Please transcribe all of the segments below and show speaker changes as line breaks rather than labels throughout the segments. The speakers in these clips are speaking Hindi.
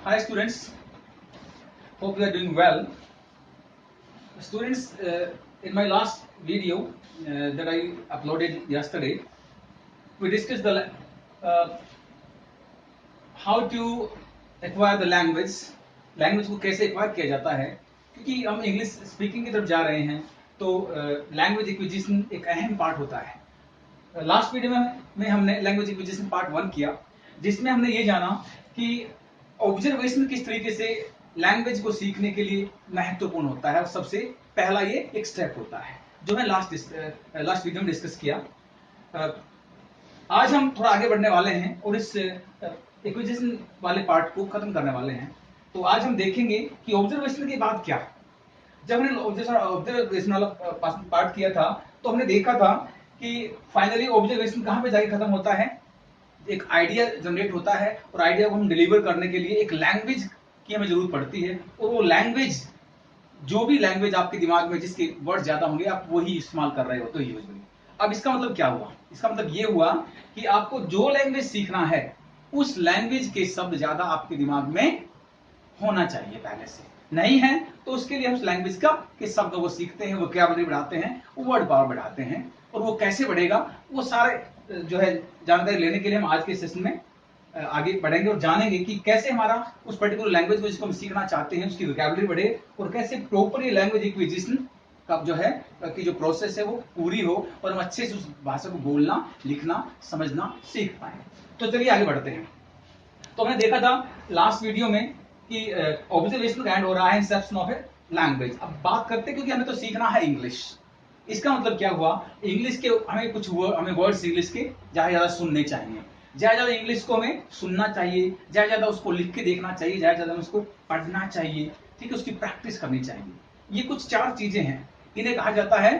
Hi students, hope you are doing well. Students, in my last video that I uploaded yesterday, we discussed the how to acquire the language. Language को कैसे एक्वायर किया जाता है, क्योंकि हम इंग्लिश स्पीकिंग की तरफ जा रहे हैं, तो लैंग्वेज एक्विजिशन एक अहम पार्ट होता है। लास्ट वीडियो में हमने लैंग्वेज एक्विजिशन पार्ट 1 किया, जिसमें हमने ये जाना कि ऑब्जर्वेशन किस तरीके से लैंग्वेज को सीखने के लिए महत्वपूर्ण होता है, और सबसे पहला ये एक स्टेप होता है जो मैं लास्ट वीडियो में डिस्कस किया। आज हम थोड़ा आगे बढ़ने वाले हैं और इस एक्विजिशन वाले पार्ट को खत्म करने वाले हैं। तो आज हम देखेंगे कि ऑब्जर्वेशन के बाद क्या। जब हमने ऑब्जर्वेशन वाला पार्ट किया था तो हमने देखा था कि फाइनली ऑब्जर्वेशन कहां पे जाके खत्म होता है, एक आइडिया जनरेट होता है, और आइडिया को हम डिलीवर करने के लिए एक लैंग्वेज की हमें जरूरत पड़ती है, और वो लैंग्वेज, जो भी लैंग्वेज आपके दिमाग में जिसके वर्ड ज्यादा होंगे, आप वही इस्तेमाल कर रहे हो तो यूजुअली। अब इसका मतलब क्या हुआ? इसका मतलब ये हुआ कि आपको जो लैंग्वेज सीखना है उस लैंग्वेज के शब्द ज्यादा आपके दिमाग में होना चाहिए पहले से। नहीं है तो उसके लिए हम उस लैंग्वेज का के शब्दों को सीखते हैं, वोकैबुलरी बढ़ाते हैं, वर्ड पावर बढ़ाते हैं। और वो कैसे बढ़ेगा, वो सारे जो है जानकारी लेने के लिए हम आज के सेशन में आगे बढ़ेंगे और जानेंगे कि कैसे हमारा उस पर्टिकुलर लैंग्वेज को जिसको हम सीखना चाहते हैं उसकी वोकैबुलरी बढ़े, और कैसे प्रॉपर लैंग्वेज एक्विजिशन का जो है कि जो प्रोसेस है वो पूरी हो और हम अच्छे से उस भाषा को बोलना, लिखना, समझना सीख पाए। तो चलिए आगे बढ़ते हैं। तो हमने देखा था लास्ट वीडियो में कि ऑब्जर्वेशन का एंड हो रहा है इंसेप्शन ऑफ ए लैंग्वेज। अब बात करते हैं, क्योंकि हमें तो सीखना है इंग्लिश। इसका मतलब क्या हुआ, इंग्लिश के हमें वर्ड्स इंग्लिश के ज्यादा सुनने चाहिए, ज्यादा इंग्लिश को हमें सुनना चाहिए, ज्यादा उसको लिख के देखना चाहिए, ज्यादा उसको पढ़ना चाहिए, ठीक है, उसकी प्रैक्टिस करनी चाहिए। ये कुछ 4 चीजें हैं, इन्हें कहा जाता है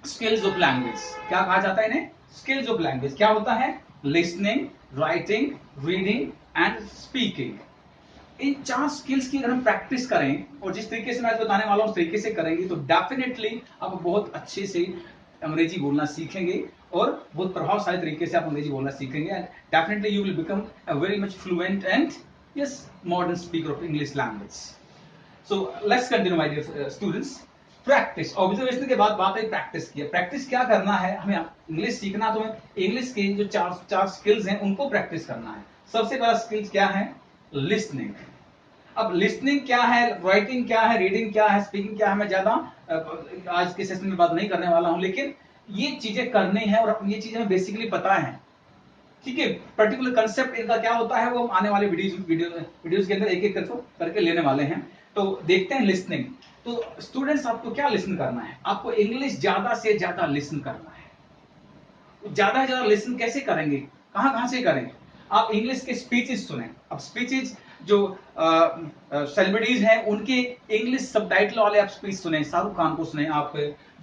स्किल्स ऑफ लैंग्वेज। क्या कहा जाता है इन्हें? Skills of language. क्या होता है? Listening, writing, reading and speaking. In 4 skills की अगर हम प्रैक्टिस करें और जिस तरीके से मैं आज बताने वाला हूं उस तरीके से करेंगे तो डेफिनेटली आप बहुत अच्छे से अंग्रेजी बोलना सीखेंगे, और बहुत प्रभावशाली तरीके से आप अंग्रेजी बोलना सीखेंगे, and definitely you will become a very much fluent and yes modern speaker of English language. So let's continue my dear students. Practice, observation के बाद बात है प्रैक्टिस की। प्रैक्टिस क्या करना है, हमें इंग्लिश सीखना, तो इंग्लिश के जो चार स्किल्स हैं उनको प्रैक्टिस करना है। सबसे पहला स्किल्स क्या है? लिसनिंग। अब लिसनिंग क्या है, राइटिंग क्या है, रीडिंग क्या है, स्पीकिंग क्या है, मैं ज्यादा आज के सेशन में बात नहीं करने वाला हूं, लेकिन ये चीजें करनी है और ये चीजें बेसिकली पता है, ठीक है। पर्टिकुलर कंसेप्ट इनका क्या होता है वो हम आने वाले वीडियोस के अंदर एक एक करके लेने वाले हैं। तो देखते हैं लिसनिंग। तो स्टूडेंट्स, आपको क्या लिसन करना है? आपको इंग्लिश ज्यादा से ज्यादा लिसन करना है। ज्यादा से ज्यादा लिसन कैसे करेंगे, कहां कहां से करें? आप इंग्लिश के स्पीचेस सुने। अब स्पीचेस जो सेलिब्रिटीज हैं उनके इंग्लिश सबटाइटल वाले आप स्पीच सुने। शाहरुख खान को सुने, आप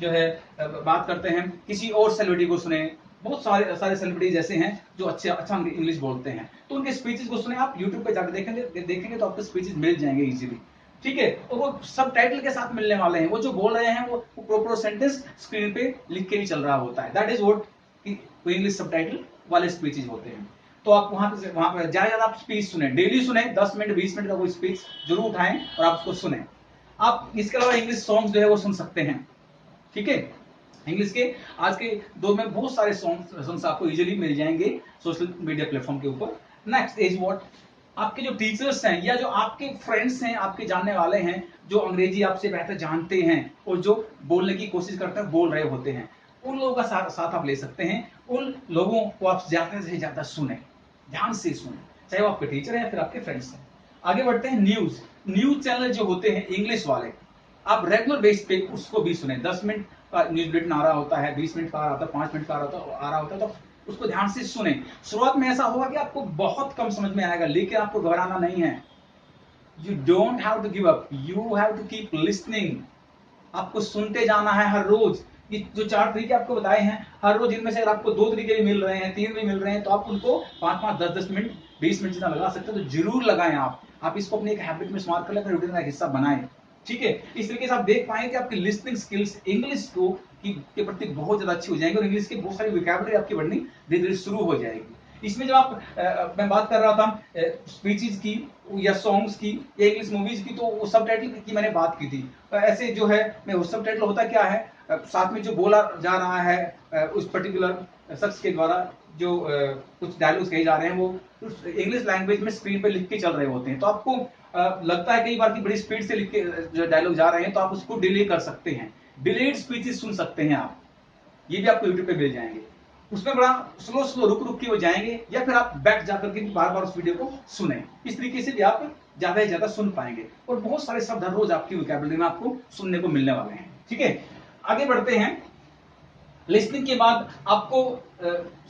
जो है बात करते हैं किसी और सेलिब्रिटी को सुने, बहुत सारे सेलिब्रिटीज ऐसे हैं जो अच्छा इंग्लिश बोलते हैं, तो उनके स्पीचेस को सुने। आप यूट्यूब पे जाकर देखेंगे तो आपको स्पीचेस मिल जाएंगे इजीली, ठीक है। और वो सब टाइटल के साथ मिलने वाले हैं, वो जो बोल रहे हैं वो प्रॉपर सेंटेंस स्क्रीन पे लिख के भी चल रहा होता है। दैट इज व्हाट इंग्लिश सब टाइटल वाले स्पीचेस होते हैं। तो आप वहां पर ज्यादा आप स्पीच सुने, डेली सुने, 10 मिनट 20 मिनट का कोई स्पीच जरूर उठाएं और आप उसको सुने। आप इसके अलावा इंग्लिश सॉन्ग जो है वो सुन सकते हैं, ठीक है। इंग्लिश के आज के दौर में बहुत सारे सॉन्ग्स आपको इजीली मिल जाएंगे सोशल मीडिया प्लेटफॉर्म के ऊपर। नेक्स्ट इज व्हाट, आपके जो टीचर्स हैं या जो आपके फ्रेंड्स हैं, आपके जानने वाले हैं जो अंग्रेजी आपसे बेहतर जानते हैं और जो बोलने की कोशिश करते हैं, बोल रहे होते हैं, उन लोगों का साथ आप ले सकते हैं। उन लोगों को आप ज्यादा से ज्यादा सुने, ध्यान से सुने, चाहे वो आपके टीचर है फिर आपके फ्रेंड्स हैं। आगे बढ़ते हैं। न्यूज चैनल जो होते हैं इंग्लिश वाले, आप रेगुलर बेस पे उसको भी सुने। 10 मिनट का न्यूज बुलेटिन आ रहा होता है, 20 मिनट का आ रहा होता है, 5 मिनट का आ रहा होता है, तो उसको ध्यान से सुने। शुरुआत में ऐसा होगा कि आपको बहुत कम समझ में आएगा, लेकिन आपको घबराना नहीं है। You don't have to give up, you have to keep listening. आपको सुनते जाना है हर रोज। ये जो 4 तरीके आपको बताए हैं, हर रोज इनमें से अगर आपको 2 तरीके भी मिल रहे हैं, 3 भी मिल रहे हैं, तो आप उनको 5-5, 10-10 मिनट, 20 मिनट जितना लगा सकते हैं तो जरूर लगाएं। आप इसको अपनी एक हैबिट में स्मार्ट कर लें, रूटीन का हिस्सा बनाएं, ठीक है। इस तरीके से आप देख पाएंगे कि आपकी लिसनिंग स्किल्स इंग्लिश को के प्रति बहुत ज्यादा अच्छी हो जाएंगी और इंग्लिश की बहुत सारी वोकैबुलरी आपकी बढ़नी धीरे धीरे शुरू हो जाएगी। इसमें जब मैं बात कर रहा था स्पीचेस की या सॉन्ग्स की या इंग्लिश मूवीज की, तो वो सब टाइटल की मैंने बात की थी। ऐसे जो है मैं उस सब टाइटल होता क्या है, साथ में जो बोला जा रहा है उस पर्टिकुलर शख्स के द्वारा, जो कुछ डायलॉग्स कहे जा रहे हैं वो इंग्लिश लैंग्वेज में स्क्रीन पे लिख के चल रहे होते हैं। तो आपको लगता है कई बार कि बड़ी स्पीड से लिख के जो डायलॉग जा रहे हैं, तो आप उसको डिले कर सकते हैं, डिलेड स्पीचेस सुन सकते हैं आप, ये भी आपको यूट्यूब पे मिल जाएंगे। उसमें बड़ा स्लो स्लो रुक रुक के वो जाएंगे, या फिर आप बैक जाकर के बार बार उस वीडियो को सुने। इस तरीके से भी आप ज्यादा से ज्यादा सुन पाएंगे, और बहुत सारे शब्द हर रोज आपकी वोकैबुलरी में आपको सुनने को मिलने वाले हैं। ठीक है, आगे बढ़ते हैं। लिसनिंग के बाद आपको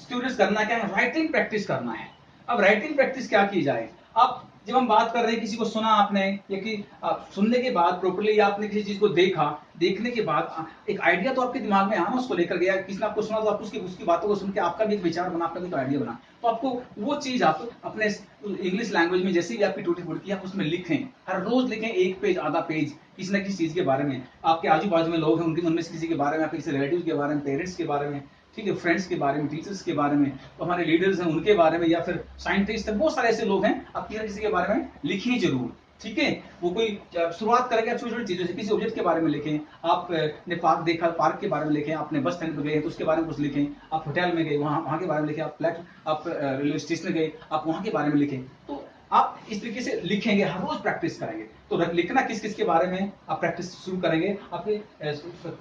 स्टूडेंट्स करना क्या है, राइटिंग प्रैक्टिस करना है। अब राइटिंग प्रैक्टिस क्या की जाए, आप जब हम बात कर रहे हैं, किसी को सुना आपने, या कि आप सुनने के बाद प्रॉपर्ली आपने किसी चीज को देखा, देखने के बाद एक आइडिया तो आपके दिमाग में आना उसको लेकर गया, किसी ने आपको सुना तो आप उसकी बातों को सुन के आपका भी एक विचार बना, आपका भी एक आइडिया बना, तो आपको वो चीज आप अपने इंग्लिश लैंग्वेज में जैसे भी आपकी टूटी फूटी आप उसमें लिखें, हर रोज लिखें, एक पेज आधा पेज किसी न किसी चीज के बारे में। आपके आजू बाजू में लोग हैं, उनमें से किसी के बारे में, आपके किसी रिलेटिव के बारे में, पेरेंट्स के बारे में, ठीक है, फ्रेंड्स के बारे में, टीचर्स के बारे में, तो हमारे लीडर्स हैं उनके बारे में, या फिर साइंटिस्ट हैं, बहुत सारे ऐसे लोग हैं, आप किसी के बारे में लिखिए जरूर। ठीक है, वो कोई शुरुआत करेंगे आप छोटी छोटी चीजों से, किसी ऑब्जेक्ट के बारे में लिखें, आपने पार्क देखा, पार्क के बारे में लिखें, आपने बस स्टैंड पर गए तो उसके बारे में कुछ लिखें, आप होटल में गए वहां के बारे में लिखें, आप रेलवे स्टेशन गए आप वहां के बारे में लिखें। तो आप इस तरीके से लिखेंगे, हर रोज प्रैक्टिस करेंगे, तो लिखना किस किस के बारे में आप प्रैक्टिस शुरू करेंगे, आपके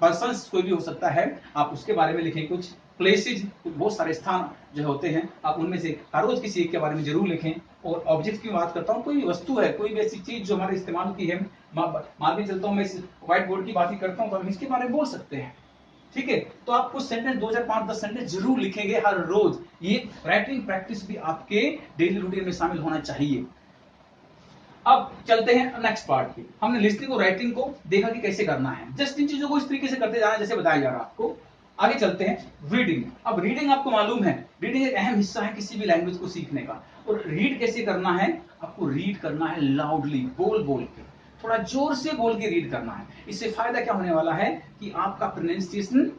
पर्सन्स कोई भी हो सकता है, आप उसके बारे में लिखें, कुछ प्लेसेज, बहुत सारे स्थान जो होते हैं, आप उनमें से हर रोज किसी एक के बारे में जरूर लिखें। और ऑब्जेक्ट की बात करता हूँ, कोई भी वस्तु है, कोई भी ऐसी चीज जो हमारे इस्तेमाल की है, मान भी चलता हूँ मैं व्हाइट बोर्ड की बात ही करता हूँ, तो हम इसके बारे में बोल सकते हैं। ठीक है, तो आप कुछ सेंटेंस 2 4 5 10 सेंटेंस जरूर लिखेंगे हर रोज। ये राइटिंग प्रैक्टिस भी आपके डेली रूटीन में शामिल होना चाहिए। अब चलते हैं नेक्स्ट पार्ट पे। हमने लिसनिंग और राइटिंग को देखा कि कैसे करना है, जस्ट इन चीजों को इस तरीके से करते जाना जैसे बताया जा रहा है आपको। आगे चलते हैं रीडिंग। अब रीडिंग आपको मालूम है, रीडिंग एक अहम हिस्सा है किसी भी लैंग्वेज को सीखने का। और रीड कैसे करना है, आपको रीड करना है लाउडली, बोल बोल के, थोड़ा जोर से बोल के रीड करना है। इससे फायदा क्या होने वाला है कि आपका प्रोनाउंसिएशन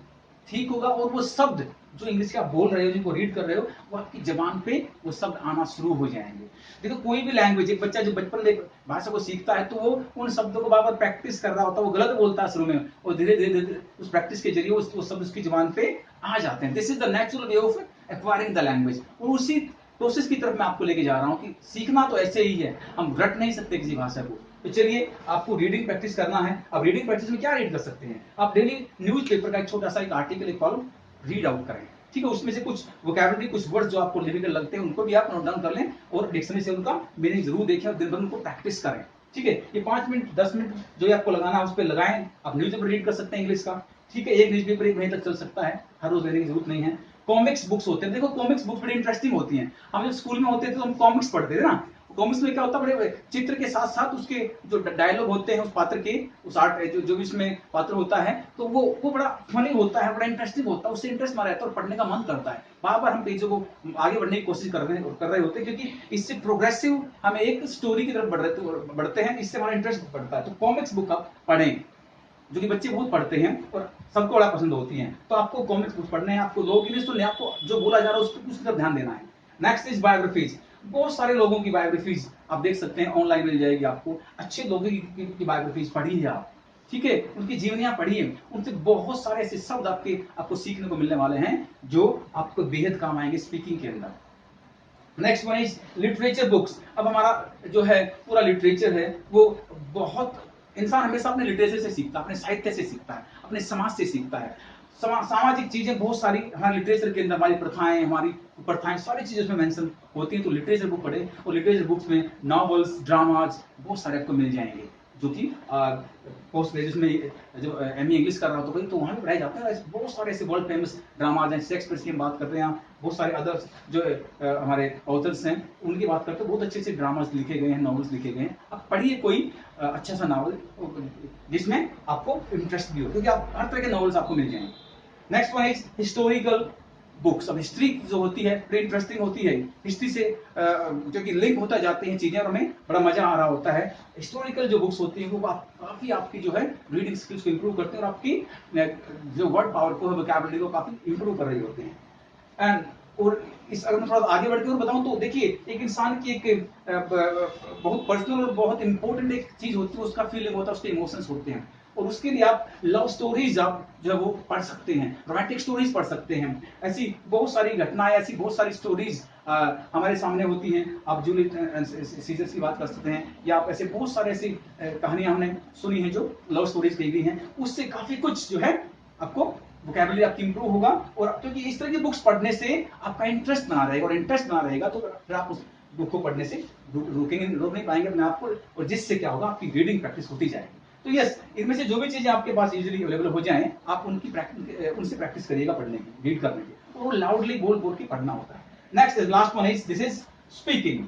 ठीक होगा, और वो शब्द जो इंग्लिश का बोल रहे हो, जिनको रीड कर रहे हो, वो आपकी जबान पे वो शब्द आना शुरू हो जाएंगे। देखो कोई भी लैंग्वेज, एक बच्चा जो बचपन में भाषा को सीखता है, तो वो उन शब्दों को बार बार प्रैक्टिस कर रहा होता है, वो गलत बोलता है शुरू में, और धीरे धीरे उस प्रैक्टिस के जरिए वो शब्द उसकी जबान पे आ जाते हैं। This is the natural way of acquiring the language. और उसी प्रोसेस की तरफ मैं आपको लेके जा रहा हूँ कि सीखना तो ऐसे ही है, हम रट नहीं सकते किसी भाषा को। तो चलिए, आपको रीडिंग प्रैक्टिस करना है। अब रीडिंग प्रैक्टिस में क्या रीड कर सकते हैं, आप डेली न्यूज़पेपर का एक छोटा सा एक आर्टिकल, एक कॉलम रीड आउट करें। ठीक है, उसमें से कुछ वोकैबुलरी, कुछ वर्ड्स जो आपको डिफिकल्ट लगते हैं, उनको भी आप नोट डाउन कर लें, और डिक्शनरी से उनका मीनिंग जरूर देखें, और दिन भर उनको प्रैक्टिस करें। ठीक है, ये 5 मिनट 10 मिनट जो आपको लगाना है उस पर लगाएं। आप न्यूज़पेपर रीड कर सकते हैं इंग्लिश का। ठीक है, एक न्यूज़पेपर 1 महीने तक चल सकता है, हर रोज लेने की जरूरत नहीं है। कॉमिक्स बुक्स होते हैं, देखो कॉमिक्स बुक्स बड़ी इंटरेस्टिंग होती हैं। हम जब स्कूल में होते थे तो हम कॉमिक्स पढ़ते थे ना, कॉमिक्स में क्या होता है, बड़े चित्र के साथ साथ उसके जो डायलॉग होते हैं उस पात्र के, उस आर्ट जो भी इसमें पात्र होता है, तो वो बड़ा फनी होता है, बड़ा इंटरेस्टिंग होता है, उससे इंटरेस्ट मारा रहता है और पढ़ने का मन करता है। बार बार हम पेजों को आगे बढ़ने की कोशिश कर रहे होते हैं, क्योंकि इससे प्रोग्रेसिव हम एक स्टोरी की तरफ बढ़ते हैं, इससे हमारा इंटरेस्ट बढ़ता है। तो कॉमिक्स बुक आप पढ़ें, जो कि बच्चे बहुत पढ़ते हैं और सबको बड़ा पसंद होती हैं। तो आपको कॉमिक्स बुक पढ़ने हैं, आपको लोग इंग्लिश सुनने, आपको जो बोला जा रहा है उसकी तरफ ध्यान देना है। Next is biographies. बहुत सारे लोगों की बायोग्राफीज आप देख सकते हैं, ऑनलाइन मिल जाएगी आपको। अच्छे लोगों की बायोग्राफीज पढ़िए आप, ठीक है, उनकी जीवनियां पढ़िए, उनसे बहुत सारे ऐसे शब्द आपको सीखने को मिलने वाले हैं जो आपको बेहद काम आएंगे स्पीकिंग के अंदर। Next one is literature books. अब हमारा जो है पूरा लिटरेचर है, वो बहुत, इंसान हमेशा अपने लिटरेचर से सीखता है, अपने साहित्य से सीखता है, अपने समाज से सीखता है। सामाजिक चीजें बहुत सारी हमारे लिटरेचर के अंदर, हमारी प्रथाएं सारी चीजें उसमें मेंशन होती हैं। तो लिटरेचर बुक पढ़े, और लिटरेचर बुक्स में नॉवेल्स, ड्रामाज बहुत सारे आपको मिल जाएंगे, जो कि पोस्ट ग्रेजुएशन में जो एमए इंग्लिश कर रहा हो तो वहां भी पढ़ाए जाते हैं। बहुत सारे ऐसे वर्ल्ड फेमस ड्रामाज हैं, शेक्सपियर की हम बात करते हैं, बहुत सारे अदर्स जो हमारे ऑथर्स हैं उनकी बात करते हैं, बहुत अच्छे अच्छे ड्रामाज लिखे गए हैं, नॉवेल्स लिखे गए हैं। आप पढ़िए कोई अच्छा सा नॉवल जिसमें आपको इंटरेस्ट भी हो, क्योंकि आप हर तरह के नॉवेल्स आपको मिल जाएंगे। Next one is historical books. अब हिस्ट्री जो होती है बड़ी इंटरेस्टिंग होती है, हिस्ट्री से जो कि लिंक होता जाती हैं चीजें, और हमें बड़ा मजा आ रहा होता है। हिस्टोरिकल जो बुक्स होती हैं वो काफी आपकी जो है रीडिंग स्किल्स को इंप्रूव करते हैं, और आपकी जो वर्ड पावर को, वोकैबुलरी को काफी इंप्रूव कर रही होती हैं। एंड और इस अगर मैं थोड़ा आगे बढ़ के और बताऊं तो देखिए, एक इंसान की एक बहुत पर्सनल और बहुत इंपॉर्टेंट एक चीज होती है, उसका फीलिंग होता है, उसके इमोशंस होते हैं, और उसके लिए आप लव स्टोरीज आप जो है वो पढ़ सकते हैं, रोमांटिक स्टोरीज पढ़ सकते हैं। ऐसी बहुत सारी घटनाएं, ऐसी बहुत सारी स्टोरीज हमारे सामने होती हैं। आप जूलियस सीजर की बात कर सकते हैं, या आप ऐसे बहुत सारे ऐसी कहानियां हमने सुनी हैं जो लव स्टोरीज कही गई हैं, उससे काफी कुछ जो है आपको वोकैबुलरी आपकी इंप्रूव होगा। और क्योंकि इस तरह की बुक्स पढ़ने से आपका इंटरेस्ट बना रहेगा, और इंटरेस्ट बना रहेगा तो फिर आप उस बुक को पढ़ने से रोक नहीं पाएंगे अपने आप को, और जिससे क्या होगा, आपकी रीडिंग प्रैक्टिस होती जाएगी। तो यस, इनमें से जो भी चीजें आपके पास इजीली अवेलेबल हो जाएं, आप उनसे प्रैक्टिस करिएगा पढ़ने की, रीड करने की, और लाउडली बोल बोल के पढ़ना होता है। Next is last one is this is speaking.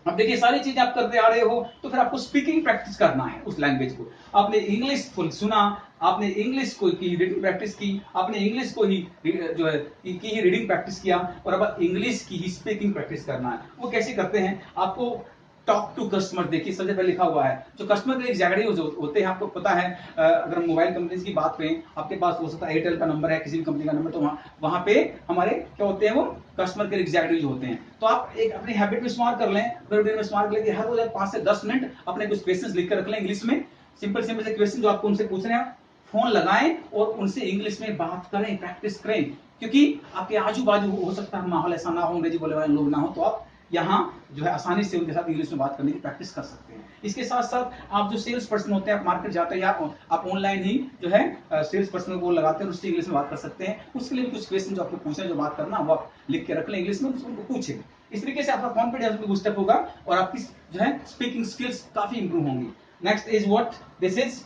अब देखिए, सारी चीजें आप करते आ रहे हो, तो फिर आपको स्पीकिंग प्रैक्टिस करना है उस लैंग्वेज को। आपने इंग्लिश फुल सुना, आपने इंग्लिश को की रीडिंग प्रैक्टिस की, आपने इंग्लिश को ही जो है की ही रीडिंग प्रैक्टिस किया, और अब इंग्लिश की ही स्पीकिंग प्रैक्टिस करना है। वो कैसे करते हैं? आपको टॉक टू कस्टमर, देखिए सबसे पहले लिखा हुआ है, जो कस्टमर के एग्जीक्यूटिव होते हैं, आपको पता है, अगर मोबाइल कंपनीज की बात करें, आपके पास हो सकता है एयरटेल का नंबर है, किसी भी कंपनी का नंबर, तो वहां पे हमारे क्या होते हैं, वो कस्टमर के एग्जीक्यूटिव होते हैं। तो आप एक अपनी हैबिट में शुमार कर लें, रूटीन में शुमार कर लें कि हर रोज 5 से 10 मिनट अपने कुछ क्वेश्चंस लिख कर रख लें इंग्लिश में, सिंपल सिंपल से क्वेश्चन जो आपको उनसे पूछने हैं, फोन लगाएं और उनसे इंग्लिश में बात करें, प्रैक्टिस करें। क्योंकि आपके आजू बाजू हो सकता है माहौल ऐसा ना हो, अंग्रेजी बोले वाले लोग ना हो, तो आप यहाँ जो है आसानी से उनके साथ इंग्लिश में बात करने की प्रैक्टिस कर सकते हैं। इसके साथ साथ आप जो सेल्स पर्सन होते हैं, आप मार्केट जाते हैं, या आप ऑनलाइन ही जो है सेल्स पर्सन को लगाते हैं, उससे इंग्लिश में बात कर सकते हैं। उसके लिए भी कुछ क्वेश्चन जो आपको पूछना है, जो बात करना, वो आप लिख के रख लें इंग्लिश में, उनको पूछें। इस तरीके से आपका कॉन्फिडेंस भी बूस्टअप होगा, और आपकी जो है स्पीकिंग स्किल्स काफी इंप्रूव होंगी। Next is what this is.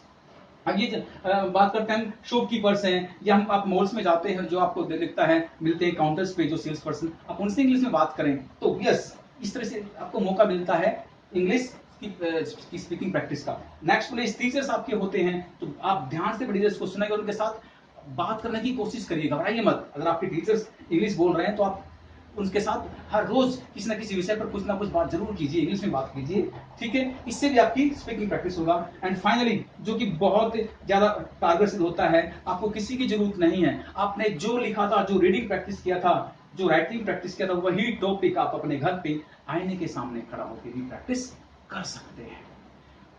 अब ये बात करते हैं शॉपकीपर्स हैं, या हम आप मॉल्स में जाते हैं, जो आपको दिखता है, मिलते हैं काउंटर्स पे जो सेल्स पर्सन, आप उनसे इंग्लिश में बात करें, तो यस, इस तरह से आपको मौका मिलता है इंग्लिश की स्पीकिंग प्रैक्टिस का। नेक्स्ट प्लेस टीचर्स आपके होते हैं, तो आप ध्यान से टीचर्स को सुनेंगे और उनके साथ बात करने की कोशिश करिएगा, घबराइए मत। अगर आपके टीचर्स इंग्लिश बोल रहे हैं, तो आप उनके साथ हर रोज किसी ना किसी विषय पर कुछ ना कुछ बात जरूर कीजिए, इंग्लिश में बात कीजिए, ठीक है। इससे भी आपकी स्पीकिंग प्रैक्टिस होगा। एंड फाइनली, जो कि बहुत ज्यादा कारगर सिद्ध होता है, आपको किसी की जरूरत नहीं है, आपने जो लिखा था, जो रीडिंग प्रैक्टिस किया था, जो राइटिंग प्रैक्टिस किया था, वही टॉपिक आप अपने घर पे आईने के सामने खड़ा होकर भी प्रैक्टिस कर सकते हैं।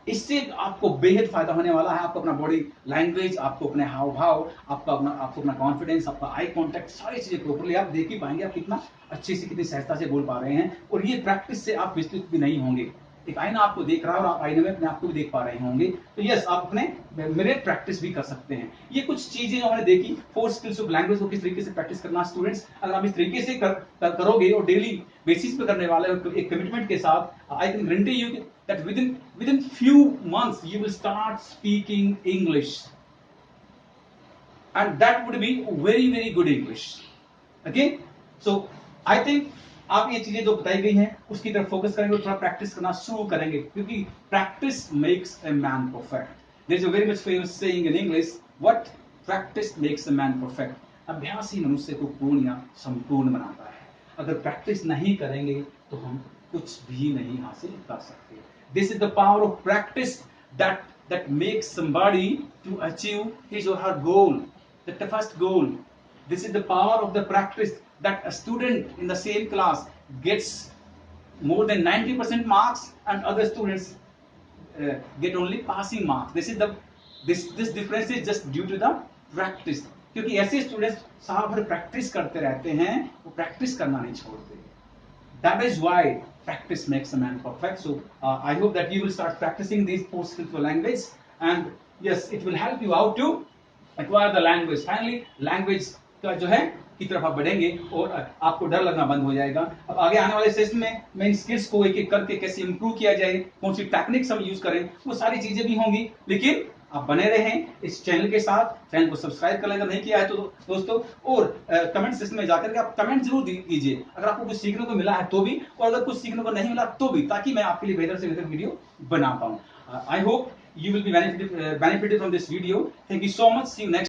इससे आपको बेहद फायदा होने वाला है। आपको अपना बॉडी लैंग्वेज, आपको अपने हाव भाव, आपको अपना कॉन्फिडेंस, आपका आई कांटेक्ट, सारी चीजें प्रॉपर्ली आप देख ही पाएंगे, आप कितना अच्छे से, कितनी सहजता से बोल पा रहे हैं। और ये प्रैक्टिस से आप विस्तृत भी नहीं होंगे। एक आईना आपको देख रहा है, और आप आईने में अपने आप को भी देख पा रहे होंगे, तो यस, आप अपने मिरर प्रैक्टिस भी कर सकते हैं। ये कुछ चीजें जो हमने देखी, 4 स्किल्स ऑफ लैंग्वेज को किस तरीके से प्रैक्टिस करना। स्टूडेंट्स, अगर आप इस तरीके से करोगे और डेली बेसिस पे करने वाले हो, एक कमिटमेंट के साथ, I can guarantee you that within few months you will start speaking English, and that would be very good English. Okay, so I think आप ये चीजें जो बताई गई हैं उसकी तरफ फोकस करेंगे और थोड़ा प्रैक्टिस करना शुरू करेंगे, क्योंकि practice makes a man perfect. There is a very much famous saying in English, what practice makes a man perfect. अभ्यास ही मनुष्य को पूर्ण या संपूर्ण बनाता है। अगर प्रैक्टिस नहीं करेंगे तो हम कुछ भी नहीं हासिल कर सकते। This is the power of practice that makes somebody to achieve his or her goal. That's the first goal. This is the power of the practice that a student in the same class gets more than 90% marks, and other students get only passing marks. This difference is just due to the practice. क्योंकि ऐसे स्टूडेंट्स साल भर प्रैक्टिस करते रहते हैं, वो प्रैक्टिस करना नहीं छोड़ते। That is why practice makes a man perfect. So I hope that you will start practicing these 4 skills for language, and yes, it will help you out to acquire the language. Finally, language का जो है की तरफ आप बढ़ेंगे और आपको डर लगना बंद हो जाएगा। अब आगे आने वाले सेशन में मैं इन स्किल्स को एक एक करके कैसे इंप्रूव किया जाए, कौन सी टेक्निक्स हम यूज करें, वो सारी चीजें भी होंगी। लेकिन आप बने रहें इस चैनल के साथ, चैनल को सब्सक्राइब कर लें अगर नहीं किया है तो दोस्तों, और कमेंट सेक्शन में जाकर के आप कमेंट जरूर कीजिए, अगर आपको कुछ सीखने को मिला है तो भी, और अगर कुछ सीखने को नहीं मिला तो भी, ताकि मैं आपके लिए बेहतर से बेहतर वीडियो बना पाऊं। I hope you will be benefited from this video. Thank you so much. See you next